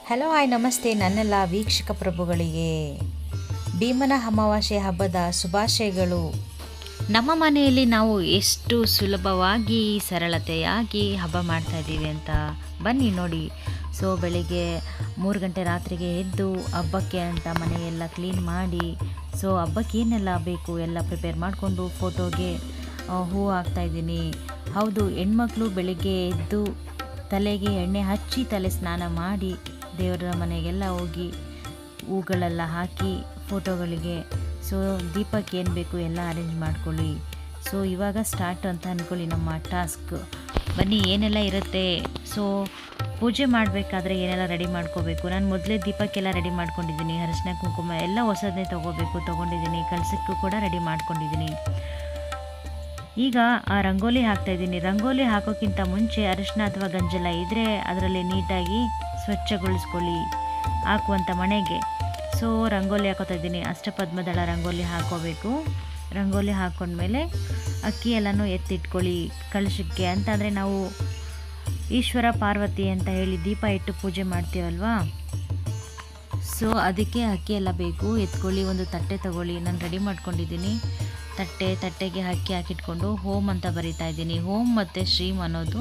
Hello hi ನಮಸ್ತೆ ನನ್ನೆಲ್ಲ ವೀಕ್ಷಕ ಪ್ರಭುಗಳಿಗೆ ಭೀಮನ ಅಮಾವಾಸ್ಯೆ ಹಬ್ಬದ ಶುಭಾಶಯಗಳು. ನಮ್ಮ ಮನೆಯಲ್ಲಿ ನಾವು ಎಷ್ಟು ಸುಲಭವಾಗಿ ಸರಳತೆಯಾಗಿ ಹಬ್ಬ ಮಾಡ್ತಾ ಇದ್ದೀವಿ ಅಂತ ಬನ್ನಿ ನೋಡಿ. ಸೊ ಬೆಳಿಗ್ಗೆ 3 ಗಂಟೆ ರಾತ್ರಿಗೆ ಎದ್ದು ಹಬ್ಬಕ್ಕೆ ಅಂತ ಮನೆಯೆಲ್ಲ ಕ್ಲೀನ್ ಮಾಡಿ, ಸೊ ಹಬ್ಬಕ್ಕೆ ಏನೆಲ್ಲ ಬೇಕು ಎಲ್ಲ ಪ್ರಿಪೇರ್ ಮಾಡಿಕೊಂಡು ಫೋಟೋಗೆ ಹೂವು ಹಾಕ್ತಾಯಿದ್ದೀನಿ. ಹೌದು, ಹೆಣ್ಮಕ್ಳು ಬೆಳಿಗ್ಗೆ ಎದ್ದು ತಲೆಗೆ ಎಣ್ಣೆ ಹಚ್ಚಿ ತಲೆ ಸ್ನಾನ ಮಾಡಿ ದೇವರ ಮನೆಗೆಲ್ಲ ಹೋಗಿ ಹೂಗಳೆಲ್ಲ ಹಾಕಿ ಫೋಟೋಗಳಿಗೆ, ಸೊ ದೀಪಕ್ಕೆ ಏನು ಬೇಕು ಎಲ್ಲ ಅರೇಂಜ್ ಮಾಡ್ಕೊಳ್ಳಿ. ಸೊ ಇವಾಗ ಸ್ಟಾರ್ಟ್ ಅಂತ ಅಂದ್ಕೊಳ್ಳಿ ನಮ್ಮ ಟಾಸ್ಕ್. ಬನ್ನಿ ಏನೆಲ್ಲ ಇರುತ್ತೆ. ಸೊ ಪೂಜೆ ಮಾಡಬೇಕಾದ್ರೆ ಏನೆಲ್ಲ ರೆಡಿ ಮಾಡ್ಕೋಬೇಕು. ನಾನು ಮೊದಲೇ ದೀಪಕ್ಕೆಲ್ಲ ರೆಡಿ ಮಾಡ್ಕೊಂಡಿದ್ದೀನಿ. ಅರಿಶಿನ ಕುಂಕುಮ ಎಲ್ಲ ಹೊಸದನ್ನೇ ತೊಗೊಂಡಿದ್ದೀನಿ. ಕಲಸಕ್ಕೂ ಕೂಡ ರೆಡಿ ಮಾಡ್ಕೊಂಡಿದ್ದೀನಿ. ಈಗ ಆ ರಂಗೋಲಿ ಹಾಕ್ತಾಯಿದ್ದೀನಿ. ರಂಗೋಲಿ ಹಾಕೋಕ್ಕಿಂತ ಮುಂಚೆ ಅರಿಶಿನ ಅಥವಾ ಗಂಜಲ ಇದ್ದರೆ ಅದರಲ್ಲಿ ನೀಟಾಗಿ ಸ್ವಚ್ಛಗೊಳಿಸ್ಕೊಳ್ಳಿ ಹಾಕುವಂಥ ಮನೆಗೆ. ಸೊ ರಂಗೋಲಿ ಹಾಕೋತಾ ಇದ್ದೀನಿ. ಅಷ್ಟಪದ್ಮದಳ ರಂಗೋಲಿ ಹಾಕೋಬೇಕು. ರಂಗೋಲಿ ಹಾಕ್ಕೊಂಡ್ಮೇಲೆ ಅಕ್ಕಿ ಎಲ್ಲನೂ ಎತ್ತಿಟ್ಕೊಳ್ಳಿ ಕಳಶಕ್ಕೆ. ಅಂತಂದರೆ ನಾವು ಈಶ್ವರ ಪಾರ್ವತಿ ಅಂತ ಹೇಳಿ ದೀಪ ಇಟ್ಟು ಪೂಜೆ ಮಾಡ್ತೀವಲ್ವಾ, ಸೊ ಅದಕ್ಕೆ ಅಕ್ಕಿ ಎಲ್ಲ ಬೇಕು. ಎತ್ಕೊಳ್ಳಿ. ಒಂದು ತಟ್ಟೆ ತಗೊಳ್ಳಿ. ನಾನು ರೆಡಿ ಮಾಡ್ಕೊಂಡಿದ್ದೀನಿ. ತಟ್ಟೆಗೆ ಅಕ್ಕಿ ಹಾಕಿಟ್ಕೊಂಡು ಹೋಮ್ ಅಂತ ಬರಿತಾ ಇದ್ದೀನಿ. ಹೋಮ್ ಮತ್ತು ಶ್ರೀಮ್ ಅನ್ನೋದು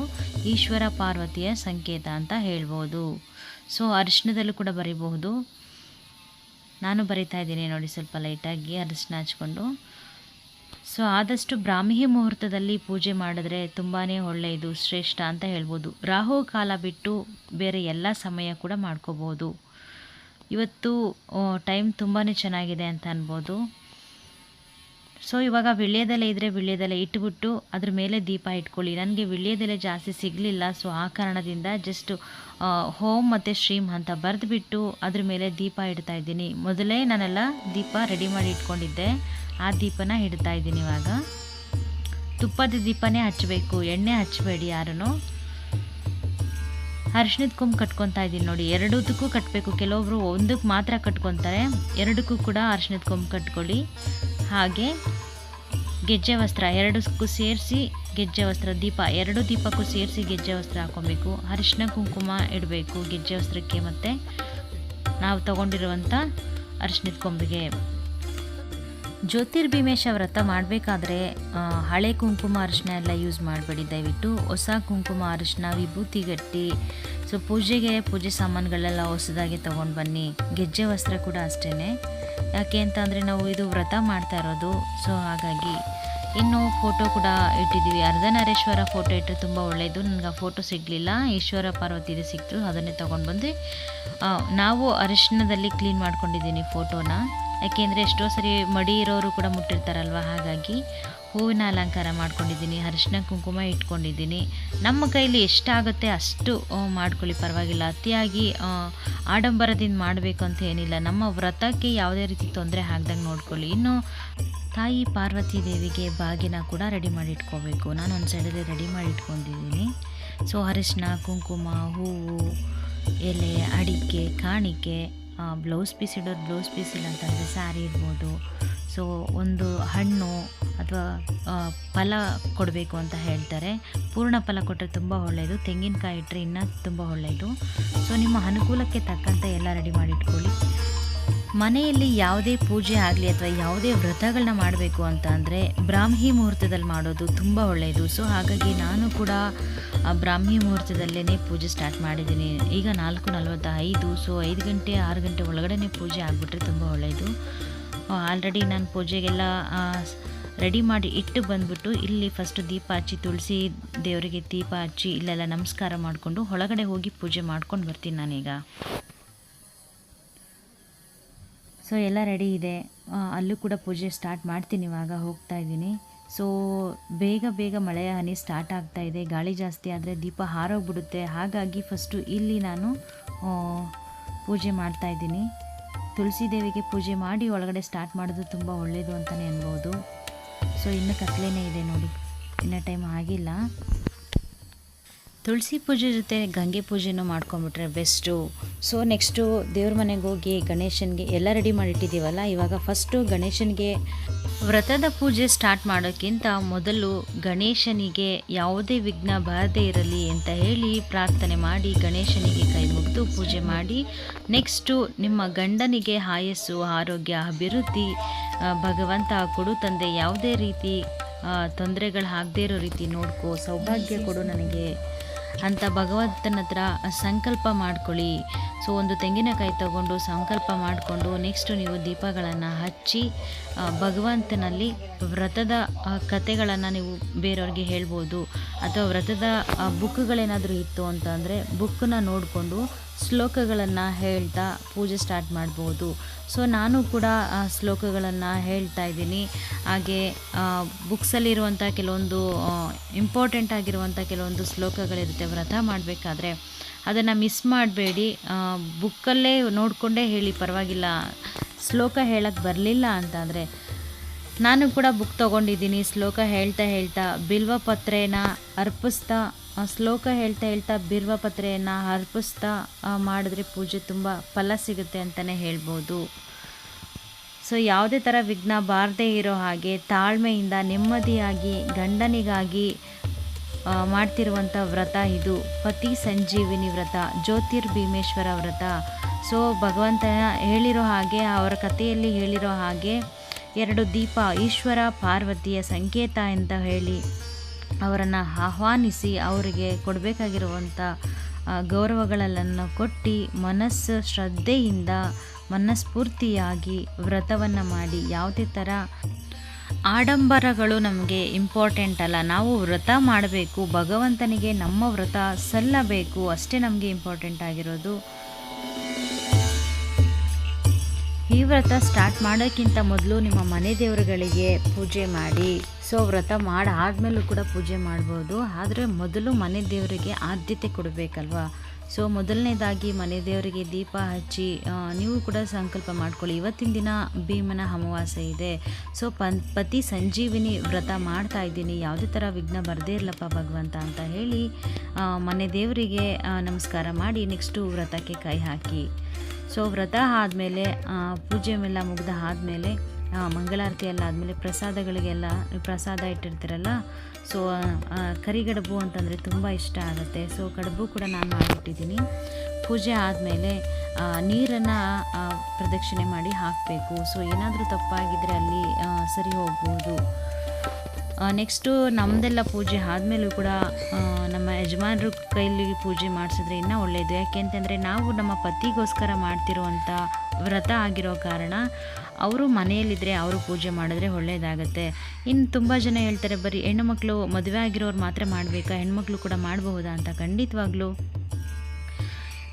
ಈಶ್ವರ ಪಾರ್ವತಿಯ ಸಂಕೇತ ಅಂತ ಹೇಳ್ಬೋದು. ಸೊ ಅರಿಶಿನದಲ್ಲೂ ಕೂಡ ಬರಿಬಹುದು. ನಾನು ಬರಿತಾ ಇದ್ದೀನಿ ನೋಡಿ, ಸ್ವಲ್ಪ ಲೈಟಾಗಿ ಅರಿಶಿನ ಹಚ್ಕೊಂಡು. ಸೊ ಆದಷ್ಟು ಬ್ರಾಹ್ಮಿ ಮುಹೂರ್ತದಲ್ಲಿ ಪೂಜೆ ಮಾಡಿದ್ರೆ ತುಂಬಾ ಒಳ್ಳೆಯದು, ಶ್ರೇಷ್ಠ ಅಂತ ಹೇಳ್ಬೋದು. ರಾಹು ಕಾಲ ಬಿಟ್ಟು ಬೇರೆ ಎಲ್ಲ ಸಮಯ ಕೂಡ ಮಾಡ್ಕೋಬೋದು. ಇವತ್ತು ಟೈಮ್ ತುಂಬಾ ಚೆನ್ನಾಗಿದೆ ಅಂತ ಅನ್ಬೋದು. ಸೊ ಇವಾಗ ವಿಳ್ಯದೆಲೆ ಇದ್ದರೆ ವಿಳ್ಯದೆಲೆ ಇಟ್ಬಿಟ್ಟು ಅದ್ರ ಮೇಲೆ ದೀಪ ಇಟ್ಕೊಳ್ಳಿ. ನನಗೆ ವಿಳ್ಯದೆಲೆ ಜಾಸ್ತಿ ಸಿಗಲಿಲ್ಲ, ಸೊ ಆ ಕಾರಣದಿಂದ ಜಸ್ಟ್ ಹೋಮ್ ಮತ್ತು ಶ್ರೀಮ್ ಅಂತ ಬರೆದುಬಿಟ್ಟು ಅದ್ರ ಮೇಲೆ ದೀಪ ಇಡ್ತಾ ಇದ್ದೀನಿ. ಮೊದಲೇ ನಾನೆಲ್ಲ ದೀಪ ರೆಡಿ ಮಾಡಿ ಇಟ್ಕೊಂಡಿದ್ದೆ, ಆ ದೀಪನ ಇಡ್ತಾ ಇದ್ದೀನಿ. ಇವಾಗ ತುಪ್ಪದ ದೀಪನೇ ಹಚ್ಚಬೇಕು, ಎಣ್ಣೆ ಹಚ್ಚಬೇಡಿ ಯಾರೂ. ಅರಿಶಿನದ ಕೊಂಬು ಕಟ್ಕೊತಾ ಇದ್ದೀನಿ ನೋಡಿ. ಎರಡಕ್ಕೂ ಕಟ್ಟಬೇಕು. ಕೆಲವೊಬ್ರು ಒಂದಕ್ಕೆ ಮಾತ್ರ ಕಟ್ಕೊತಾರೆ, ಎರಡಕ್ಕೂ ಕೂಡ ಅರಿಶಿನದ ಕೊಂಬು ಕಟ್ಕೊಳ್ಳಿ. ಹಾಗೆ ಗೆಜ್ಜೆ ವಸ್ತ್ರ ಎರಡಕ್ಕೂ ಸೇರಿಸಿ ಗೆಜ್ಜೆ ವಸ್ತ್ರ, ದೀಪ ಎರಡು ದೀಪಕ್ಕೂ ಸೇರಿಸಿ ಗೆಜ್ಜೆ ವಸ್ತ್ರ ಹಾಕ್ಕೊಬೇಕು. ಅರಿಶಿನ ಕುಂಕುಮ ಇಡಬೇಕು ಗೆಜ್ಜೆ ವಸ್ತ್ರಕ್ಕೆ ಮತ್ತು ನಾವು ತಗೊಂಡಿರುವಂಥ ಅರಿಶಿನದ ಕೊಂಬಿಗೆ. ಜ್ಯೋತಿರ್ಭೀಮೇಶ ವ್ರತ ಮಾಡಬೇಕಾದ್ರೆ ಹಳೆ ಕುಂಕುಮ ಅರಿಶಿನ ಎಲ್ಲ ಯೂಸ್ ಮಾಡಬೇಡಿ ದಯವಿಟ್ಟು. ಹೊಸ ಕುಂಕುಮ ಅರಿಶಿನ, ವಿಭೂತಿ ಗಟ್ಟಿ, ಸೊ ಪೂಜೆ ಸಾಮಾನುಗಳೆಲ್ಲ ಹೊಸದಾಗಿ ತೊಗೊಂಡು ಬನ್ನಿ. ಗೆಜ್ಜೆ ವಸ್ತ್ರ ಕೂಡ ಅಷ್ಟೇ. ಯಾಕೆ ಅಂತಂದರೆ ನಾವು ಇದು ವ್ರತ ಮಾಡ್ತಾ ಇರೋದು, ಸೊ ಹಾಗಾಗಿ. ಇನ್ನು ಫೋಟೋ ಕೂಡ ಇಟ್ಟಿದ್ದೀವಿ. ಅರ್ಧನಾರೀಶ್ವರ ಫೋಟೋ ಇಟ್ಟರೆ ತುಂಬ ಒಳ್ಳೆಯದು. ನನಗೆ ಆ ಫೋಟೋ ಸಿಗಲಿಲ್ಲ, ಈಶ್ವರ ಪಾರ್ವತಿದು ಸಿಕ್ತು, ಅದನ್ನೇ ತೊಗೊಂಡು ಬಂದು ನಾವು ಅರಿಶಿನದಲ್ಲಿ ಕ್ಲೀನ್ ಮಾಡ್ಕೊಂಡಿದ್ದೀನಿ ಫೋಟೋನ. ಯಾಕೆಂದರೆ ಎಷ್ಟೋ ಸರಿ ಮಡಿ ಇರೋರು ಕೂಡ ಮುಟ್ಟಿರ್ತಾರಲ್ವ, ಹಾಗಾಗಿ ಹೂವಿನ ಅಲಂಕಾರ ಮಾಡ್ಕೊಂಡಿದ್ದೀನಿ. ಅರಿಶಿನ ಕುಂಕುಮ ಇಟ್ಕೊಂಡಿದ್ದೀನಿ. ನಮ್ಮ ಕೈಲಿ ಎಷ್ಟಾಗುತ್ತೆ ಅಷ್ಟು ಮಾಡ್ಕೊಳ್ಳಿ, ಪರವಾಗಿಲ್ಲ. ಅತಿಯಾಗಿ ಆಡಂಬರದಿಂದ ಮಾಡಬೇಕು ಅಂತ ಏನಿಲ್ಲ. ನಮ್ಮ ವ್ರತಕ್ಕೆ ಯಾವುದೇ ರೀತಿ ತೊಂದರೆ ಆಗ್ದಂಗೆ ನೋಡ್ಕೊಳ್ಳಿ. ಇನ್ನು ತಾಯಿ ಪಾರ್ವತಿ ದೇವಿಗೆ ಬಾಗಿನ ಕೂಡ ರೆಡಿ ಮಾಡಿ ಇಟ್ಕೋಬೇಕು. ನಾನು ಒಂದು ಸೈಡಲ್ಲಿ ರೆಡಿ ಮಾಡಿ ಇಟ್ಕೊಂಡಿದ್ದೀನಿ. ಸೊ ಅರಿಶಿನ ಕುಂಕುಮ, ಹೂವು, ಎಲೆ, ಅಡಿಕೆ, ಕಾಣಿಕೆ, ಬ್ಲೌಸ್ ಪೀಸ್ ಇಡೋದು, ಬ್ಲೌಸ್ ಪೀಸ್ ಇಲ್ಲ ಅಂತಂದರೆ ಸ್ಯಾರಿ ಇಡ್ಬೋದು. ಸೊ ಒಂದು ಹಣ್ಣು ಅಥವಾ ಫಲ ಕೊಡಬೇಕು ಅಂತ ಹೇಳ್ತಾರೆ. ಪೂರ್ಣ ಫಲ ಕೊಟ್ಟರೆ ತುಂಬ ಒಳ್ಳೆಯದು. ತೆಂಗಿನಕಾಯಿ ಇಟ್ಟರೆ ಇನ್ನೂ ತುಂಬ ಒಳ್ಳೆಯದು. ಸೊ ನಿಮ್ಮ ಅನುಕೂಲಕ್ಕೆ ತಕ್ಕಂತೆ ಎಲ್ಲ ರೆಡಿ ಮಾಡಿ ಇಟ್ಕೊಳ್ಳಿ. ಮನೆಯಲ್ಲಿ ಯಾವುದೇ ಪೂಜೆ ಆಗಲಿ ಅಥವಾ ಯಾವುದೇ ವ್ರತಗಳನ್ನ ಮಾಡಬೇಕು ಅಂತ ಅಂದರೆ ಬ್ರಾಹ್ಮಿ ಮುಹೂರ್ತದಲ್ಲಿ ಮಾಡೋದು ತುಂಬ ಒಳ್ಳೆಯದು. ಸೊ ಹಾಗಾಗಿ ನಾನು ಕೂಡ ಬ್ರಾಹ್ಮಿ ಮುಹೂರ್ತದಲ್ಲೇ ಪೂಜೆ ಸ್ಟಾರ್ಟ್ ಮಾಡಿದ್ದೀನಿ. ಈಗ 4:45. ಸೊ 5 ಗಂಟೆ 6 ಗಂಟೆ ಒಳಗಡೆ ಪೂಜೆ ಆಗಿಬಿಟ್ರೆ ತುಂಬ ಒಳ್ಳೆಯದು. ಆಲ್ರೆಡಿ ನಾನು ಪೂಜೆಗೆಲ್ಲ ರೆಡಿ ಮಾಡಿ ಇಟ್ಟು ಬಂದುಬಿಟ್ಟು ಇಲ್ಲಿ ಫಸ್ಟು ದೀಪ ಹಚ್ಚಿ, ತುಳಸಿ ದೇವರಿಗೆ ದೀಪ ಹಚ್ಚಿ ಇಲ್ಲೆಲ್ಲ ನಮಸ್ಕಾರ ಮಾಡಿಕೊಂಡು ಒಳಗಡೆ ಹೋಗಿ ಪೂಜೆ ಮಾಡ್ಕೊಂಡು ಬರ್ತೀನಿ ನಾನೀಗ. ಸೊ ಎಲ್ಲ ರೆಡಿ ಇದೆ. ಅಲ್ಲೂ ಕೂಡ ಪೂಜೆ ಸ್ಟಾರ್ಟ್ ಮಾಡ್ತೀನಿ. ಇವಾಗ ಹೋಗ್ತಾ ಇದ್ದೀನಿ. ಸೊ ಬೇಗ ಮಳೆಯ ಹನಿ ಸ್ಟಾರ್ಟ್ ಆಗ್ತಾ ಇದೆ. ಗಾಳಿ ಜಾಸ್ತಿ ಆದರೆ ದೀಪ ಹಾರೋಗ್ಬಿಡುತ್ತೆ. ಹಾಗಾಗಿ ಫಸ್ಟು ಇಲ್ಲಿ ನಾನು ಪೂಜೆ ಮಾಡ್ತಾಯಿದ್ದೀನಿ. ತುಳಸಿ ದೇವಿಗೆ ಪೂಜೆ ಮಾಡಿ ಒಳಗಡೆ ಸ್ಟಾರ್ಟ್ ಮಾಡೋದು ತುಂಬ ಒಳ್ಳೆಯದು ಅಂತಲೇ ಅನ್ಬೋದು. ಸೊ ಇನ್ನೂ ಕತ್ಲೇನೇ ಇದೆ ನೋಡಿ, ಇನ್ನೂ ಟೈಮ್ ಆಗಿಲ್ಲ. ತುಳಸಿ ಪೂಜೆ ಜೊತೆ ಗಂಗೆ ಪೂಜೆನೂ ಮಾಡ್ಕೊಂಬಿಟ್ರೆ ಬೆಸ್ಟು. ಸೊ ನೆಕ್ಸ್ಟು ದೇವ್ರ ಮನೆಗೆ ಹೋಗಿ ಗಣೇಶನಿಗೆ ಎಲ್ಲ ರೆಡಿ ಮಾಡಿಟ್ಟಿದ್ದೀವಲ್ಲ, ಇವಾಗ ಫಸ್ಟು ಗಣೇಶನಿಗೆ ವ್ರತದ ಪೂಜೆ ಸ್ಟಾರ್ಟ್ ಮಾಡೋಕ್ಕಿಂತ ಮೊದಲು ಗಣೇಶನಿಗೆ ಯಾವುದೇ ವಿಘ್ನ ಬಾರದೇ ಇರಲಿ ಅಂತ ಹೇಳಿ ಪ್ರಾರ್ಥನೆ ಮಾಡಿ ಗಣೇಶನಿಗೆ ಕೈ ಮುಗಿದು ಪೂಜೆ ಮಾಡಿ, ನೆಕ್ಸ್ಟು ನಿಮ್ಮ ಗಂಡನಿಗೆ ಆಯಸ್ಸು, ಆರೋಗ್ಯ, ಅಭಿವೃದ್ಧಿ ಭಗವಂತ ಕೊಡು ತಂದೆ, ಯಾವುದೇ ರೀತಿ ತೊಂದರೆಗಳು ಆಗದೇ ಇರೋ ರೀತಿ ನೋಡ್ಕೋ, ಸೌಭಾಗ್ಯ ಕೊಡು ನನಗೆ ಅಂತ ಭಗವಂತನ ಹತ್ರ ಸಂಕಲ್ಪ ಮಾಡ್ಕೊಳ್ಳಿ. ಸೊ ಒಂದು ತೆಂಗಿನಕಾಯಿ ತಗೊಂಡು ಸಂಕಲ್ಪ ಮಾಡಿಕೊಂಡು ನೆಕ್ಸ್ಟು ನೀವು ದೀಪಗಳನ್ನು ಹಚ್ಚಿ ಭಗವಂತನಲ್ಲಿ ವ್ರತದ ಕಥೆಗಳನ್ನು ನೀವು ಬೇರೆಯವ್ರಿಗೆ ಹೇಳ್ಬೋದು. ಅಥವಾ ವ್ರತದ ಬುಕ್ಗಳೇನಾದರೂ ಇತ್ತು ಅಂತಂದರೆ ಬುಕ್ಕನ್ನ ನೋಡಿಕೊಂಡು ಶ್ಲೋಕಗಳನ್ನು ಹೇಳ್ತಾ ಪೂಜೆ ಸ್ಟಾರ್ಟ್ ಮಾಡ್ಬೋದು. ಸೊ ನಾನು ಕೂಡ ಶ್ಲೋಕಗಳನ್ನು ಹೇಳ್ತಾ ಇದ್ದೀನಿ. ಹಾಗೆ ಬುಕ್ಸಲ್ಲಿರುವಂಥ ಕೆಲವೊಂದು ಇಂಪಾರ್ಟೆಂಟ್ ಆಗಿರುವಂಥ ಕೆಲವೊಂದು ಶ್ಲೋಕಗಳಿರುತ್ತೆ ವ್ರತ ಮಾಡಬೇಕಾದ್ರೆ, ಅದನ್ನು ಮಿಸ್ ಮಾಡಬೇಡಿ. ಬುಕ್ಕಲ್ಲೇ ನೋಡಿಕೊಂಡೇ ಹೇಳಿ, ಪರವಾಗಿಲ್ಲ. ಶ್ಲೋಕ ಹೇಳಕ್ಕೆ ಬರಲಿಲ್ಲ ಅಂತಂದರೆ ನಾನು ಕೂಡ ಬುಕ್ ತೊಗೊಂಡಿದ್ದೀನಿ. ಶ್ಲೋಕ ಹೇಳ್ತಾ ಬಿಲ್ವಪತ್ರೆನ ಅರ್ಪಿಸ್ತಾ, ಶ್ಲೋಕ ಹೇಳ್ತಾ ಬಿಲ್ವಪತ್ರೆಯನ್ನು ಅರ್ಪಿಸ್ತಾ ಮಾಡಿದ್ರೆ ಪೂಜೆ ತುಂಬ ಫಲ ಸಿಗುತ್ತೆ ಅಂತಲೇ ಹೇಳ್ಬೋದು. ಸೊ ಯಾವುದೇ ಥರ ವಿಘ್ನ ಬಾರದೇ ಇರೋ ಹಾಗೆ ತಾಳ್ಮೆಯಿಂದ ನೆಮ್ಮದಿಯಾಗಿ ಗಂಡನಿಗಾಗಿ ಮಾಡ್ತಿರುವಂಥ ವ್ರತ ಇದು. ಪತಿ ಸಂಜೀವಿನಿ ವ್ರತ, ಜ್ಯೋತಿರ್ಭೀಮೇಶ್ವರ ವ್ರತ. ಸೊ ಭಗವಂತನ ಹೇಳಿರೋ ಹಾಗೆ, ಅವರ ಕಥೆಯಲ್ಲಿ ಹೇಳಿರೋ ಹಾಗೆ 2 ದೀಪ ಈಶ್ವರ ಪಾರ್ವತಿಯ ಸಂಕೇತ ಅಂತ ಹೇಳಿ ಅವರನ್ನು ಆಹ್ವಾನಿಸಿ ಅವರಿಗೆ ಕೊಡಬೇಕಾಗಿರುವಂಥ ಗೌರವಗಳನ್ನು ಕೊಟ್ಟು ಮನಸ್ಸು ಶ್ರದ್ಧೆಯಿಂದ ಮನಸ್ಫೂರ್ತಿಯಾಗಿ ವ್ರತವನ್ನು ಮಾಡಿ. ಯಾವುದೇ ಥರ ಆಡಂಬರಗಳು ನಮಗೆ ಇಂಪಾರ್ಟೆಂಟ್ ಅಲ್ಲ. ನಾವು ವ್ರತ ಮಾಡಬೇಕು, ಭಗವಂತನಿಗೆ ನಮ್ಮ ವ್ರತ ಸಲ್ಲಬೇಕು, ಅಷ್ಟೇ ನಮಗೆ ಇಂಪಾರ್ಟೆಂಟ್ ಆಗಿರೋದು. ಈ ವ್ರತ ಸ್ಟಾರ್ಟ್ ಮಾಡೋಕ್ಕಿಂತ ಮೊದಲು ನಿಮ್ಮ ಮನೆ ದೇವರುಗಳಿಗೆ ಪೂಜೆ ಮಾಡಿ. ಸೊ ವ್ರತ ಮಾಡಾದ್ಮೇಲೂ ಕೂಡ ಪೂಜೆ ಮಾಡ್ಬೋದು, ಆದರೆ ಮೊದಲು ಮನೆ ದೇವರಿಗೆ ಆದ್ಯತೆ ಕೊಡಬೇಕಲ್ವ. ಸೊ ಮೊದಲನೇದಾಗಿ ಮನೆ ದೇವರಿಗೆ ದೀಪ ಹಚ್ಚಿ ನೀವು ಕೂಡ ಸಂಕಲ್ಪ ಮಾಡ್ಕೊಳ್ಳಿ. ಇವತ್ತಿನ ದಿನ ಭೀಮನ ಅಮಾವಾಸ್ಯೆ ಇದೆ. ಸೊ ಪತಿ ಸಂಜೀವಿನಿ ವ್ರತ ಮಾಡ್ತಾ ಇದ್ದೀನಿ, ಯಾವುದೇ ಥರ ವಿಘ್ನ ಬರದೇ ಇರಲಪ್ಪ ಭಗವಂತ ಅಂತ ಹೇಳಿ ಮನೆ ದೇವರಿಗೆ ನಮಸ್ಕಾರ ಮಾಡಿ ನೆಕ್ಸ್ಟು ವ್ರತಕ್ಕೆ ಕೈ ಹಾಕಿ. ಸೊ ವ್ರತ ಆದಮೇಲೆ ಪೂಜೆ ಎಲ್ಲ ಮುಗ್ದ ಆದಮೇಲೆ ಮಂಗಳಾರತಿ ಎಲ್ಲ ಆದಮೇಲೆ ಪ್ರಸಾದಗಳಿಗೆಲ್ಲ ಪ್ರಸಾದ ಇಟ್ಟಿರ್ತೀರಲ್ಲ, ಸೊ ಕರಿಗಡುಬು ಅಂತಂದರೆ ತುಂಬ ಇಷ್ಟ ಆಗುತ್ತೆ. ಸೊ ಕಡುಬು ಕೂಡ ನಾನು ಮಾಡಿಟ್ಟಿದ್ದೀನಿ. ಪೂಜೆ ಆದಮೇಲೆ ನೀರನ್ನು ಪ್ರದಕ್ಷಿಣೆ ಮಾಡಿ ಹಾಕಬೇಕು. ಸೊ ಏನಾದರೂ ತಪ್ಪಾಗಿದ್ದರೆ ಅಲ್ಲಿ ಸರಿ ಹೋಗ್ಬೋದು. ನೆಕ್ಸ್ಟು ನಮ್ಮದೆಲ್ಲ ಪೂಜೆ ಆದಮೇಲೂ ಕೂಡ ನಮ್ಮ ಯಜಮಾನರು ಕೈಲಿ ಪೂಜೆ ಮಾಡಿಸಿದ್ರೆ ಇನ್ನೂ ಒಳ್ಳೆಯದು. ಯಾಕೆ ಅಂತಂದರೆ ನಾವು ನಮ್ಮ ಪತಿಗೋಸ್ಕರ ಮಾಡ್ತಿರುವಂಥ ವ್ರತ ಆಗಿರೋ ಕಾರಣ ಅವರು ಮನೆಯಲ್ಲಿದ್ದರೆ ಅವರು ಪೂಜೆ ಮಾಡಿದ್ರೆ ಒಳ್ಳೆಯದಾಗತ್ತೆ. ಇನ್ನು ತುಂಬ ಜನ ಹೇಳ್ತಾರೆ ಬರೀ ಹೆಣ್ಣುಮಕ್ಕಳು ಮದುವೆ ಆಗಿರೋರು ಮಾತ್ರ ಮಾಡಬೇಕಾ, ಹೆಣ್ಮಕ್ಳು ಕೂಡ ಮಾಡಬಹುದಾ ಅಂತ. ಖಂಡಿತವಾಗ್ಲೂ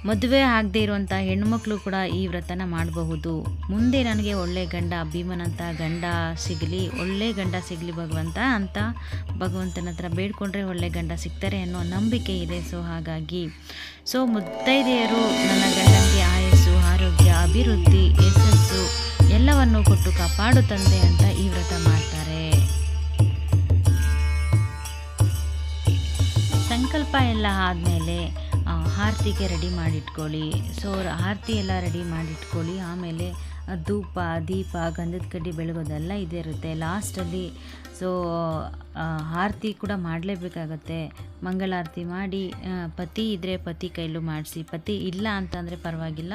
ಮದುವೆ ಆಗದೇ ಇರುವಂಥ ಹೆಣ್ಮಕ್ಳು ಕೂಡ ಈ ವ್ರತನ ಮಾಡಬಹುದು. ಮುಂದೆ ನನಗೆ ಒಳ್ಳೆ ಗಂಡ, ಭೀಮನಂಥ ಗಂಡ ಸಿಗಲಿ, ಒಳ್ಳೆ ಗಂಡ ಸಿಗಲಿ ಭಗವಂತ ಅಂತ ಭಗವಂತನ ಹತ್ರ ಬೇಡ್ಕೊಂಡ್ರೆ ಒಳ್ಳೆ ಗಂಡ ಸಿಗ್ತಾರೆ ಅನ್ನೋ ನಂಬಿಕೆ ಇದೆ. ಸೊ ಹಾಗಾಗಿ ಮುತ್ತೈದೆಯರು ನನ್ನ ಗಂಡನಿಗೆ ಆಯಸ್ಸು, ಆರೋಗ್ಯ, ಅಭಿವೃದ್ಧಿ, ಯಶಸ್ಸು ಎಲ್ಲವನ್ನು ಕೊಟ್ಟು ಕಾಪಾಡು ತಂದೆ ಅಂತ ಈ ವ್ರತ ಮಾಡ್ತಾರೆ. ಸಂಕಲ್ಪ ಎಲ್ಲ ಆದಮೇಲೆ ಆರತಿಗೆ ರೆಡಿ ಮಾಡಿಟ್ಕೊಳ್ಳಿ. ಸೊ ಆರತಿ ಎಲ್ಲ ರೆಡಿ ಮಾಡಿಟ್ಕೊಳ್ಳಿ. ಆಮೇಲೆ ಧೂಪ, ದೀಪ, ಗಂಧದ ಕಡ್ಡಿ ಬೆಳಗೋದೆಲ್ಲ ಇದೇ ಇರುತ್ತೆ ಲಾಸ್ಟಲ್ಲಿ. ಸೊ ಆರತಿ ಕೂಡ ಮಾಡಲೇಬೇಕಾಗತ್ತೆ. ಮಂಗಳಾರತಿ ಮಾಡಿ, ಪತಿ ಇದ್ದರೆ ಪತಿ ಕೈಲೂ ಮಾಡಿಸಿ, ಪತಿ ಇಲ್ಲ ಅಂತಂದರೆ ಪರವಾಗಿಲ್ಲ,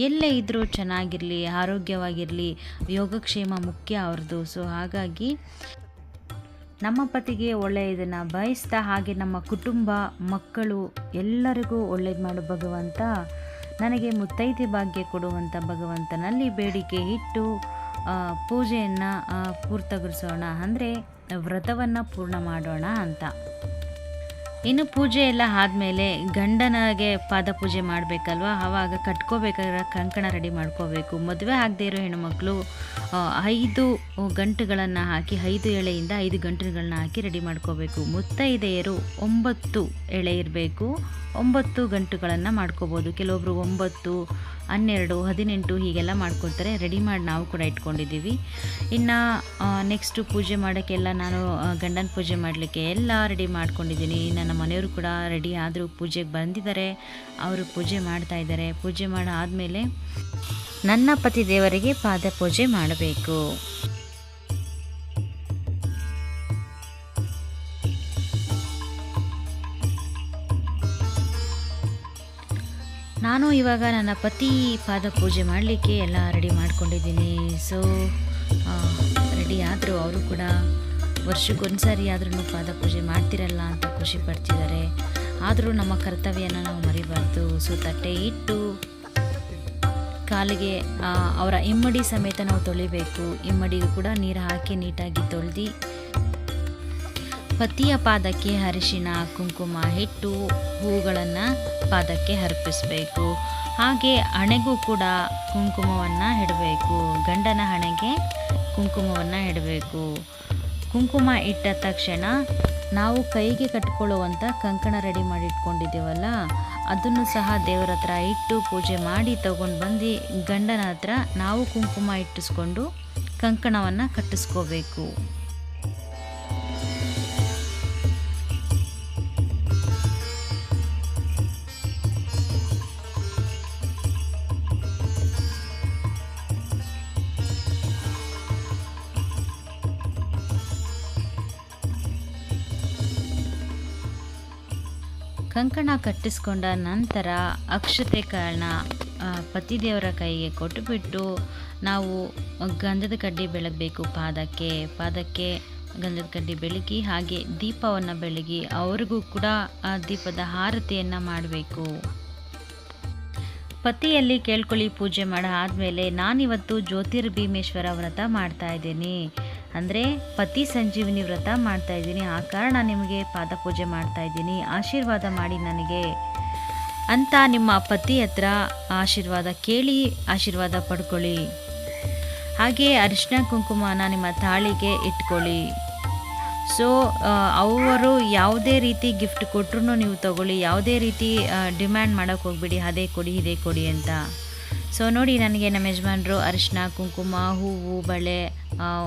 ಎಲ್ಲೇ ಇದ್ದರೂ ಚೆನ್ನಾಗಿರಲಿ, ಆರೋಗ್ಯವಾಗಿರಲಿ, ಯೋಗಕ್ಷೇಮ ಮುಖ್ಯ ಅವ್ರದ್ದು. ಸೊ ಹಾಗಾಗಿ ನಮ್ಮ ಪತಿಗೆ ಒಳ್ಳೆಯದನ್ನು ಬಯಸ್ತಾ, ಹಾಗೆ ನಮ್ಮ ಕುಟುಂಬ, ಮಕ್ಕಳು ಎಲ್ಲರಿಗೂ ಒಳ್ಳೇದು ಮಾಡು ಭಗವಂತ, ನನಗೆ ಮುತ್ತೈದೆ ಭಾಗ್ಯ ಕೊಡುವಂಥ ಭಗವಂತನಲ್ಲಿ ಬೇಡಿಕೆ ಇಟ್ಟು ಪೂಜೆಯನ್ನು ಪೂರ್ತಿಗೊಳಿಸೋಣ, ಅಂದರೆ ವ್ರತವನ್ನು ಪೂರ್ಣ ಮಾಡೋಣ ಅಂತ. ಇನ್ನು ಪೂಜೆ ಎಲ್ಲ ಆದಮೇಲೆ ಗಂಡನಿಗೆ ಪಾದ ಪೂಜೆ ಮಾಡಬೇಕಲ್ವ, ಆವಾಗ ಕಟ್ಕೋಬೇಕಾದ್ರೆ ಕಂಕಣ ರೆಡಿ ಮಾಡ್ಕೋಬೇಕು. ಮದುವೆ ಆಗದೇ ಇರೋ ಹೆಣ್ಮಕ್ಳು 5 ಗಂಟುಗಳನ್ನು ಹಾಕಿ, 5 ಎಳೆಯಿಂದ 5 ಗಂಟುಗಳನ್ನ ಹಾಕಿ ರೆಡಿ ಮಾಡ್ಕೋಬೇಕು. ಮುತ್ತೈದೆಯರು 9 ಎಳೆ ಇರಬೇಕು, 9 ಗಂಟುಗಳನ್ನು ಮಾಡ್ಕೋಬೋದು. ಕೆಲವೊಬ್ಬರು 9, 12, 18 ಹೀಗೆಲ್ಲ ಮಾಡ್ಕೊತಾರೆ. ರೆಡಿ ಮಾಡಿ ನಾವು ಕೂಡ ಇಟ್ಕೊಂಡಿದ್ದೀವಿ. ಇನ್ನು ನೆಕ್ಸ್ಟು ಪೂಜೆ ಮಾಡೋಕ್ಕೆಲ್ಲ ನಾನು ಗಂಡನ ಪೂಜೆ ಮಾಡಲಿಕ್ಕೆ ಎಲ್ಲ ರೆಡಿ ಮಾಡ್ಕೊಂಡಿದ್ದೀನಿ. ನನ್ನ ಮನೆಯವರು ಕೂಡ ರೆಡಿ ಆದರೂ ಪೂಜೆಗೆ ಬಂದಿದ್ದಾರೆ, ಅವರು ಪೂಜೆ ಮಾಡ್ತಾಯಿದ್ದಾರೆ. ಪೂಜೆ ಮಾಡಾದಮೇಲೆ ನನ್ನ ಪತಿ ದೇವರಿಗೆ ಪಾದ ಪೂಜೆ ಮಾಡಬೇಕು. ನಾನು ಇವಾಗ ನನ್ನ ಪತಿ ಪಾದ ಪೂಜೆ ಮಾಡಲಿಕ್ಕೆ ಎಲ್ಲ ರೆಡಿ ಮಾಡ್ಕೊಂಡಿದ್ದೀನಿ. ಸೊ ರೆಡಿ ಆದರು. ಅವರು ಕೂಡ ವರ್ಷಕ್ಕೊಂದ್ಸರಿ ಆದ್ರೂ ಪಾದ ಪೂಜೆ ಮಾಡ್ತಿರಲ್ಲ ಅಂತ ಖುಷಿ ಪಡ್ತಿದ್ದಾರೆ. ಆದರೂ ನಮ್ಮ ಕರ್ತವ್ಯನ ನಾವು ಮರಿಬಾರ್ದು. ಸೊ ತಟ್ಟೆ ಇಟ್ಟು ಕಾಲಿಗೆ ಅವರ ಇಮ್ಮಡಿ ಸಮೇತ ನಾವು ತೊಳಿಬೇಕು. ಇಮ್ಮಡಿಗೂ ಕೂಡ ನೀರು ಹಾಕಿ ನೀಟಾಗಿ ತೊಳೆದು ಪತಿಯ ಪಾದಕ್ಕೆ ಅರಿಶಿನ ಕುಂಕುಮ ಇಟ್ಟು ಹೂಗಳನ್ನು ಪಾದಕ್ಕೆ ಅರ್ಪಿಸಬೇಕು. ಹಾಗೆ ಹಣೆಗೂ ಕೂಡ ಕುಂಕುಮವನ್ನು ಇಡಬೇಕು. ಗಂಡನ ಹಣೆಗೆ ಕುಂಕುಮವನ್ನು ಇಡಬೇಕು. ಕುಂಕುಮ ಇಟ್ಟ ತಕ್ಷಣ ನಾವು ಕೈಗೆ ಕಟ್ಕೊಳ್ಳುವಂಥ ಕಂಕಣ ರೆಡಿ ಮಾಡಿ ಇಟ್ಕೊಂಡಿದ್ದೀವಲ್ಲ, ಅದನ್ನು ಸಹ ದೇವರ ಹತ್ರ ಇಟ್ಟು ಪೂಜೆ ಮಾಡಿ ತಗೊಂಡು ಬಂದು ಗಂಡನ ಹತ್ರ ನಾವು ಕುಂಕುಮ ಇಟ್ಟಿಸ್ಕೊಂಡು ಕಂಕಣವನ್ನು ಕಟ್ಟಿಸ್ಕೋಬೇಕು. ಕಂಕಣ ಕಟ್ಟಿಸ್ಕೊಂಡ ನಂತರ ಅಕ್ಷತೆ ಕಾಳನ್ನ ಪತಿದೇವರ ಕೈಗೆ ಕೊಟ್ಟುಬಿಟ್ಟು ನಾವು ಗಂಧದ ಕಡ್ಡಿ ಬೆಳಗಬೇಕು. ಪಾದಕ್ಕೆ ಗಂಧದ ಕಡ್ಡಿ ಬೆಳಗಿ ಹಾಗೆ ದೀಪವನ್ನು ಬೆಳಗಿ ಅವ್ರಿಗೂ ಕೂಡ ಆ ದೀಪದ ಆರತಿಯನ್ನು ಮಾಡಬೇಕು. ಪತಿಯಲ್ಲಿ ಕೇಳ್ಕೊಳ್ಳಿ ಪೂಜೆ ಆದಮೇಲೆ ನಾನಿವತ್ತು ಜ್ಯೋತಿರ್ಭೀಮೇಶ್ವರ ವ್ರತ ಮಾಡ್ತಾಯಿದ್ದೀನಿ. ಅಂದರೆ ಪತಿ ಸಂಜೀವಿನಿ ವ್ರತ ಮಾಡ್ತಾಯಿದ್ದೀನಿ. ಆ ಕಾರಣ ನಿಮಗೆ ಪಾದ ಪೂಜೆ ಮಾಡ್ತಾಯಿದ್ದೀನಿ, ಆಶೀರ್ವಾದ ಮಾಡಿ ನನಗೆ ಅಂತ ನಿಮ್ಮ ಪತಿ ಹತ್ರ ಆಶೀರ್ವಾದ ಕೇಳಿ ಆಶೀರ್ವಾದ ಪಡ್ಕೊಳ್ಳಿ. ಹಾಗೆ ಅರಿಶಿನ ಕುಂಕುಮನ ನಿಮ್ಮ ತಾಳಿಗೆ ಇಟ್ಕೊಳ್ಳಿ. ಸೊ ಅವರು ಯಾವುದೇ ರೀತಿ ಗಿಫ್ಟ್ ಕೊಟ್ಟರು ನೀವು ತಗೊಳ್ಳಿ. ಯಾವುದೇ ರೀತಿ ಡಿಮ್ಯಾಂಡ್ ಮಾಡೋಕ್ಕೆ ಹೋಗ್ಬಿಡಿ, ಅದೇ ಕೊಡಿ ಇದೇ ಕೊಡಿ ಅಂತ. ಸೊ ನೋಡಿ, ನನಗೆ ನಮ್ಮ ಯಜಮಾನರು ಅರಿಶಿನ ಕುಂಕುಮ ಹೂವು ಬಳೆ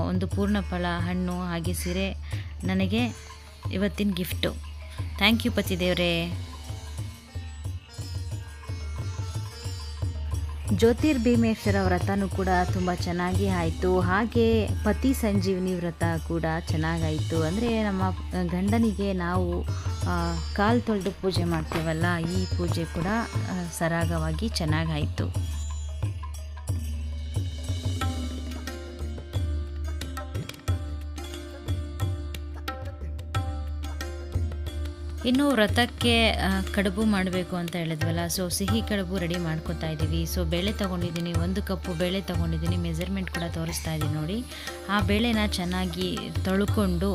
ಒಂದು ಪೂರ್ಣ ಫಲ ಹಣ್ಣು ಹಾಗೆ ಸೀರೆ ನನಗೆ ಇವತ್ತಿನ ಗಿಫ್ಟು. ಥ್ಯಾಂಕ್ ಯು ಪತಿದೇವರೇ. ಜ್ಯೋತಿರ್ಭೀಮೇಶ್ವರ ವ್ರತನೂ ಕೂಡ ತುಂಬ ಚೆನ್ನಾಗಿ ಆಯಿತು. ಹಾಗೆ ಪತಿ ಸಂಜೀವಿನಿ ವ್ರತ ಕೂಡ ಚೆನ್ನಾಗಾಯಿತು. ಅಂದರೆ ನಮ್ಮ ಗಂಡನಿಗೆ ನಾವು ಕಾಲು ತೊಳೆದು ಪೂಜೆ ಮಾಡ್ತೇವಲ್ಲ, ಈ ಪೂಜೆ ಕೂಡ ಸರಾಗವಾಗಿ ಚೆನ್ನಾಗಾಯಿತು. ಇನ್ನು ವ್ರತಕ್ಕೆ ಕಡುಬು ಮಾಡಬೇಕು ಅಂತ ಹೇಳಿದ್ವಲ್ಲ, ಸೊ ಸಿಹಿ ಕಡುಬು ರೆಡಿ ಮಾಡ್ಕೊತಾ ಇದ್ದೀವಿ. ಸೊ ಬೇಳೆ ತೊಗೊಂಡಿದ್ದೀನಿ, 1 ಕಪ್ಪು ಬೇಳೆ ತೊಗೊಂಡಿದ್ದೀನಿ. ಮೆಜರ್ಮೆಂಟ್ ಕೂಡ ತೋರಿಸ್ತಾ ಇದ್ದೀನಿ ನೋಡಿ. ಆ ಬೇಳೆನ ಚೆನ್ನಾಗಿ ತೊಳ್ಕೊಂಡು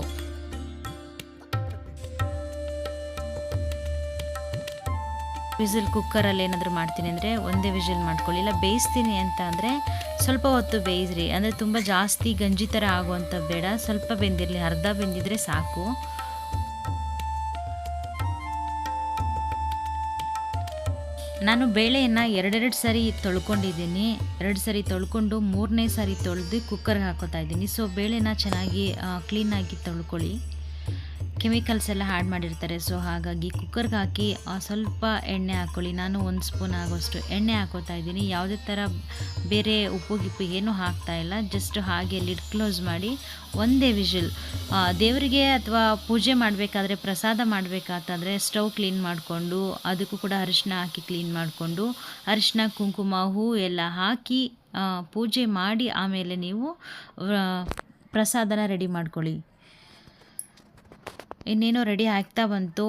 ವಿಸಿಲ್ ಕುಕ್ಕರಲ್ಲಿ ಏನಾದರೂ ಮಾಡ್ತೀನಿ ಅಂದರೆ ಒಂದೇ ವಿಸಿಲ್ ಮಾಡ್ಕೊಳ್ಳಿ. ಇಲ್ಲ ಬೇಯಿಸ್ತೀನಿ ಅಂತ ಅಂದರೆ ಸ್ವಲ್ಪ ಹೊತ್ತು ಬೇಯಿಸ್ರಿ. ಅಂದರೆ ತುಂಬ ಜಾಸ್ತಿ ಗಂಜಿ ಥರ ಆಗುವಂಥ ಬೇಡ, ಸ್ವಲ್ಪ ಬೆಂದಿರಲಿ, ಅರ್ಧ ಬೆಂದಿದ್ರೆ ಸಾಕು. ನಾನು ಬೇಳೆಯನ್ನು 2 ಸರಿ ತೊಳ್ಕೊಂಡಿದ್ದೀನಿ. 2 ಸರಿ ತೊಳ್ಕೊಂಡು 3ನೇ ಸಾರಿ ತೊಳೆದು ಕುಕ್ಕರ್ಗೆ ಹಾಕೋತಾ ಇದ್ದೀನಿ. ಸೊ ಬೇಳೆನ ಚೆನ್ನಾಗಿ ಕ್ಲೀನಾಗಿ ತೊಳ್ಕೊಳ್ಳಿ. ಕೆಮಿಕಲ್ಸ್ ಎಲ್ಲ ಆ್ಯಡ್ ಮಾಡಿರ್ತಾರೆ. ಸೊ ಹಾಗಾಗಿ ಕುಕ್ಕರ್ಗೆ ಹಾಕಿ ಸ್ವಲ್ಪ ಎಣ್ಣೆ ಹಾಕ್ಕೊಳ್ಳಿ. ನಾನು 1 ಸ್ಪೂನ್ ಆಗೋಷ್ಟು ಎಣ್ಣೆ ಹಾಕೋತಾ ಇದ್ದೀನಿ. ಯಾವುದೇ ಥರ ಬೇರೆ ಉಪ್ಪು ಗಿಪ್ಪು ಏನೂ ಹಾಕ್ತಾಯಿಲ್ಲ. ಜಸ್ಟ್ ಹಾಗೆ ಲಿಡ್ ಕ್ಲೋಸ್ ಮಾಡಿ ಒಂದೇ ವಿಷಲ್. ದೇವರಿಗೆ ಅಥವಾ ಪೂಜೆ ಮಾಡಬೇಕಾದ್ರೆ ಪ್ರಸಾದ ಮಾಡಬೇಕಾತಂದರೆ ಸ್ಟವ್ ಕ್ಲೀನ್ ಮಾಡಿಕೊಂಡು ಅದಕ್ಕೂ ಕೂಡ ಅರಿಶಿನ ಹಾಕಿ ಕ್ಲೀನ್ ಮಾಡಿಕೊಂಡು ಅರಿಶಿನ ಕುಂಕುಮ ಹೂ ಎಲ್ಲ ಹಾಕಿ ಪೂಜೆ ಮಾಡಿ ಆಮೇಲೆ ನೀವು ಪ್ರಸಾದನ ರೆಡಿ ಮಾಡ್ಕೊಳ್ಳಿ. ಇನ್ನೇನೋ ರೆಡಿ ಆಗ್ತಾ ಬಂತು.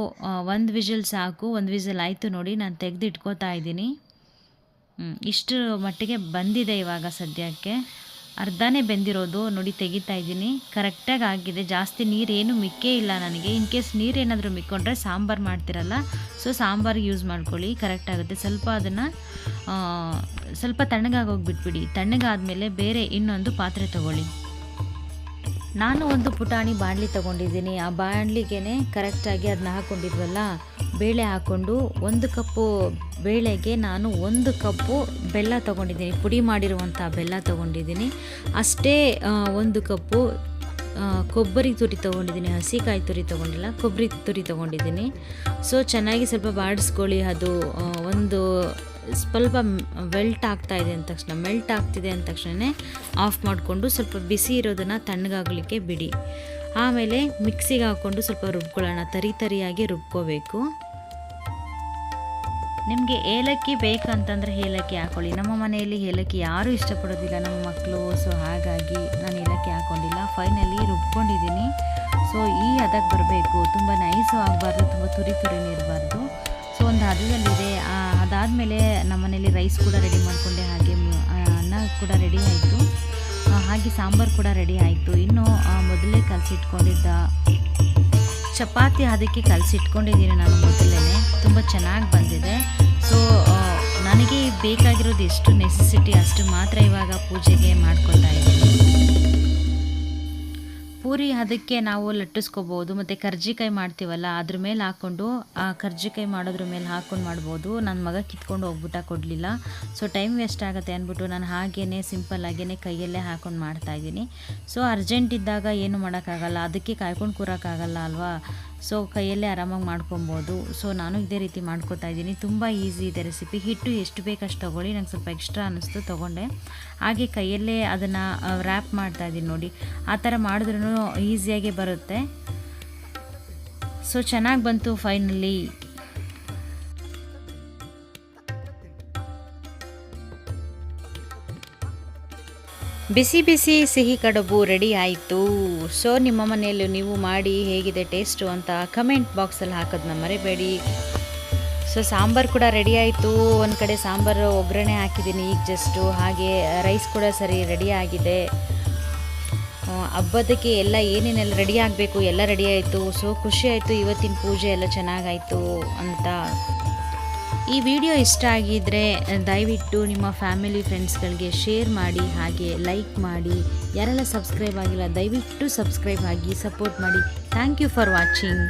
1 ವಿಷಲ್ ಸಾಕು. 1 ವಿಷಲ್ ಆಯಿತು ನೋಡಿ, ನಾನು ತೆಗೆದು ಇಟ್ಕೋತಾ ಇದ್ದೀನಿ. ಇಷ್ಟು ಮಟ್ಟಿಗೆ ಬಂದಿದೆ ಇವಾಗ ಸದ್ಯಕ್ಕೆ. ಅರ್ಧನೇ ಬೆಂದಿರೋದು ನೋಡಿ, ತೆಗಿತಾ ಇದ್ದೀನಿ. ಕರೆಕ್ಟಾಗಿ ಆಗಿದೆ. ಜಾಸ್ತಿ ನೀರೇನು ಮಿಕ್ಕೇ ಇಲ್ಲ ನನಗೆ. ಇನ್ ಕೇಸ್ ನೀರೇನಾದರೂ ಮಿಕ್ಕೊಂಡ್ರೆ ಸಾಂಬಾರು ಮಾಡ್ತಿರಲ್ಲ, ಸೊ ಸಾಂಬಾರಿಗೆ ಯೂಸ್ ಮಾಡ್ಕೊಳ್ಳಿ, ಕರೆಕ್ಟಾಗುತ್ತೆ. ಸ್ವಲ್ಪ ಅದನ್ನು ಸ್ವಲ್ಪ ತಣ್ಣಗಾಗೋಗ್ಬಿಟ್ಬಿಡಿ. ತಣ್ಣಗಾದ್ಮೇಲೆ ಬೇರೆ ಇನ್ನೊಂದು ಪಾತ್ರೆ ತೊಗೊಳ್ಳಿ. ನಾನು ಒಂದು ಪುಟಾಣಿ ಬಾಣಲಿ ತೊಗೊಂಡಿದ್ದೀನಿ. ಆ ಬಾಣಲಿಗೆ ಕರೆಕ್ಟಾಗಿ ಅದನ್ನ ಹಾಕ್ಕೊಂಡಿದ್ವಲ್ಲ, ಬೇಳೆ ಹಾಕ್ಕೊಂಡು 1 ಕಪ್ಪು ಬೇಳೆಗೆ ನಾನು 1 ಕಪ್ಪು ಬೆಲ್ಲ ತೊಗೊಂಡಿದ್ದೀನಿ. ಪುಡಿ ಮಾಡಿರುವಂಥ ಬೆಲ್ಲ ತೊಗೊಂಡಿದ್ದೀನಿ. ಅಷ್ಟೇ 1 ಕಪ್ಪು ಕೊಬ್ಬರಿ ತುರಿ ತೊಗೊಂಡಿದ್ದೀನಿ. ಹಸಿಕಾಯಿ ತುರಿ ತೊಗೊಂಡಿಲ್ಲ, ಕೊಬ್ಬರಿ ತುರಿ ತೊಗೊಂಡಿದ್ದೀನಿ. ಸೊ ಚೆನ್ನಾಗಿ ಸ್ವಲ್ಪ ಬಾಡಿಸ್ಕೊಳ್ಳಿ. ಅದು ಒಂದು ಸ್ವಲ್ಪ ಮೆಲ್ಟ್ ಆಗ್ತಾಯಿದೆ ಅಂದ ತಕ್ಷಣ, ಮೆಲ್ಟ್ ಆಗ್ತಿದೆ ಅಂದ ತಕ್ಷಣ ಆಫ್ ಮಾಡಿಕೊಂಡು ಸ್ವಲ್ಪ ಬಿಸಿ ಇರೋದನ್ನು ತಣ್ಣಗಾಗಲಿಕ್ಕೆ ಬಿಡಿ. ಆಮೇಲೆ ಮಿಕ್ಸಿಗೆ ಹಾಕ್ಕೊಂಡು ಸ್ವಲ್ಪ ರುಬ್ಕೊಳ್ಳೋಣ. ತರಿಯಾಗಿ ರುಬ್ಕೋಬೇಕು. ನಿಮಗೆ ಏಲಕ್ಕಿ ಬೇಕಂತಂದರೆ ಏಲಕ್ಕಿ ಹಾಕ್ಕೊಳ್ಳಿ. ನಮ್ಮ ಮನೆಯಲ್ಲಿ ಏಲಕ್ಕಿ ಯಾರೂ ಇಷ್ಟಪಡೋದಿಲ್ಲ, ನಮ್ಮ ಮಕ್ಕಳು. ಸೊ ಹಾಗಾಗಿ ನಾನು ಏಲಕ್ಕಿ ಹಾಕ್ಕೊಂಡಿಲ್ಲ. ಫೈನಲಿ ರುಬ್ಕೊಂಡಿದ್ದೀನಿ. ಸೊ ಈ ಹದಕ್ಕೆ ಬರಬೇಕು, ತುಂಬ ನೈಸು ಆಗಬಾರ್ದು, ತುಂಬ ತುರಿನೂ ಇರಬಾರ್ದು. ಸೊ ಒಂದು ಹದದಲ್ಲಿದೆ. ಅದಾದಮೇಲೆ ನಮ್ಮ ಮನೇಲಿ ರೈಸ್ ಕೂಡ ರೆಡಿ ಮಾಡಿಕೊಂಡೆ, ಹಾಗೆ ಅನ್ನ ಕೂಡ ರೆಡಿ ಆಯಿತು, ಹಾಗೆ ಸಾಂಬಾರು ಕೂಡ ರೆಡಿ ಆಯಿತು. ಇನ್ನು ಮೊದಲೇ ಕಲಸಿಟ್ಕೊಂಡಿದ್ದ ಚಪಾತಿ ಅದಕ್ಕೆ ಕಲಸಿಟ್ಕೊಂಡಿದ್ದೀನಿ ನಾನು ಮೊದಲೇ. ತುಂಬ ಚೆನ್ನಾಗಿ ಬಂದಿದೆ. ಸೊ ನನಗೆ ಬೇಕಾಗಿರೋದು ಎಷ್ಟು ನೆಸೆಸಿಟಿ ಅಷ್ಟು ಮಾತ್ರ ಇವಾಗ ಪೂಜೆಗೆ ಮಾಡ್ಕೊತಾ ಇದ್ದೀನಿ. ಪೂರಿ ಅದಕ್ಕೆ ನಾವು ಲಟ್ಟಿಸ್ಕೋಬೋದು, ಮತ್ತು ಕರ್ಜಿಕಾಯಿ ಮಾಡ್ತೀವಲ್ಲ ಅದ್ರ ಮೇಲೆ ಹಾಕ್ಕೊಂಡು, ಆ ಕರ್ಜಿಕಾಯಿ ಮಾಡೋದ್ರ ಮೇಲೆ ಹಾಕ್ಕೊಂಡು ಮಾಡ್ಬೋದು. ನನ್ನ ಮಗ ಕಿತ್ಕೊಂಡು ಹೋಗ್ಬಿಟ್ಟ, ಕೊಡಲಿಲ್ಲ. ಸೊ ಟೈಮ್ ವೇಸ್ಟ್ ಆಗುತ್ತೆ ಅಂದ್ಬಿಟ್ಟು ನಾನು ಹಾಗೇ ಸಿಂಪಲ್ಲಾಗೇ ಕೈಯಲ್ಲೇ ಹಾಕ್ಕೊಂಡು ಮಾಡ್ತಾಯಿದ್ದೀನಿ. ಸೊ ಅರ್ಜೆಂಟ್ ಇದ್ದಾಗ ಏನು ಮಾಡೋಕ್ಕಾಗಲ್ಲ, ಅದಕ್ಕೆ ಕಾಯ್ಕೊಂಡು ಕೂರೋಕ್ಕಾಗಲ್ಲ ಅಲ್ವಾ. ಸೊ ಕೈಯಲ್ಲೇ ಆರಾಮಾಗಿ ಮಾಡ್ಕೊಬೋದು. ಸೊ ನಾನು ಇದೇ ರೀತಿ ಮಾಡ್ಕೊತಾ ಇದ್ದೀನಿ. ತುಂಬ ಈಸಿ ಇದೆ ರೆಸಿಪಿ. ಹಿಟ್ಟು ಎಷ್ಟು ಬೇಕಷ್ಟು ತೊಗೊಳ್ಳಿ. ನಂಗೆ ಸ್ವಲ್ಪ ಎಕ್ಸ್ಟ್ರಾ ಅನ್ನಿಸ್ತು, ತೊಗೊಂಡೆ. ಹಾಗೆ ಕೈಯಲ್ಲೇ ಅದನ್ನು ರ್ಯಾಪ್ ಮಾಡ್ತಾಯಿದ್ದೀನಿ ನೋಡಿ. ಆ ಥರ ಮಾಡಿದ್ರೂ ಈಸಿಯಾಗಿ ಬರುತ್ತೆ. ಸೊ ಚೆನ್ನಾಗಿ ಬಂತು ಫೈನಲಿ. ಬಿಸಿ ಬಿಸಿ ಸಿಹಿ ಕಡುಬು ರೆಡಿ ಆಯಿತು. ಸೊ ನಿಮ್ಮ ಮನೆಯಲ್ಲೂ ನೀವು ಮಾಡಿ ಹೇಗಿದೆ ಟೇಸ್ಟು ಅಂತ ಕಮೆಂಟ್ ಬಾಕ್ಸಲ್ಲಿ ಹಾಕೋದನ್ನ ಮರಿಬೇಡಿ. ಸೊ ಸಾಂಬಾರು ಕೂಡ ರೆಡಿ ಆಯಿತು. ಒಂದು ಕಡೆ ಸಾಂಬಾರು ಒಗ್ಗರಣೆ ಹಾಕಿದ್ದೀನಿ ಈಗ ಜಸ್ಟು, ಹಾಗೆ ರೈಸ್ ಕೂಡ ಸರಿ ರೆಡಿ ಆಗಿದೆ. ಹಬ್ಬದಕ್ಕೆ ಎಲ್ಲ ಏನೇನೆಲ್ಲ ರೆಡಿ ಆಗಬೇಕು ಎಲ್ಲ ರೆಡಿ ಆಯಿತು. ಸೊ ಖುಷಿ ಆಯಿತು, ಇವತ್ತಿನ ಪೂಜೆ ಎಲ್ಲ ಚೆನ್ನಾಗಾಯಿತು ಅಂತ. ಈ ವಿಡಿಯೋ ಇಷ್ಟ ಆಗಿದ್ದರೆ ದಯವಿಟ್ಟು ನಿಮ್ಮ ಫ್ಯಾಮಿಲಿ ಫ್ರೆಂಡ್ಸ್ಗಳಿಗೆ ಶೇರ್ ಮಾಡಿ, ಹಾಗೆ ಲೈಕ್ ಮಾಡಿ. ಯಾರೆಲ್ಲ ಸಬ್ಸ್ಕ್ರೈಬ್ ಆಗಿಲ್ಲ ದಯವಿಟ್ಟು ಸಬ್ಸ್ಕ್ರೈಬ್ ಆಗಿ ಸಪೋರ್ಟ್ ಮಾಡಿ. Thank you for watching.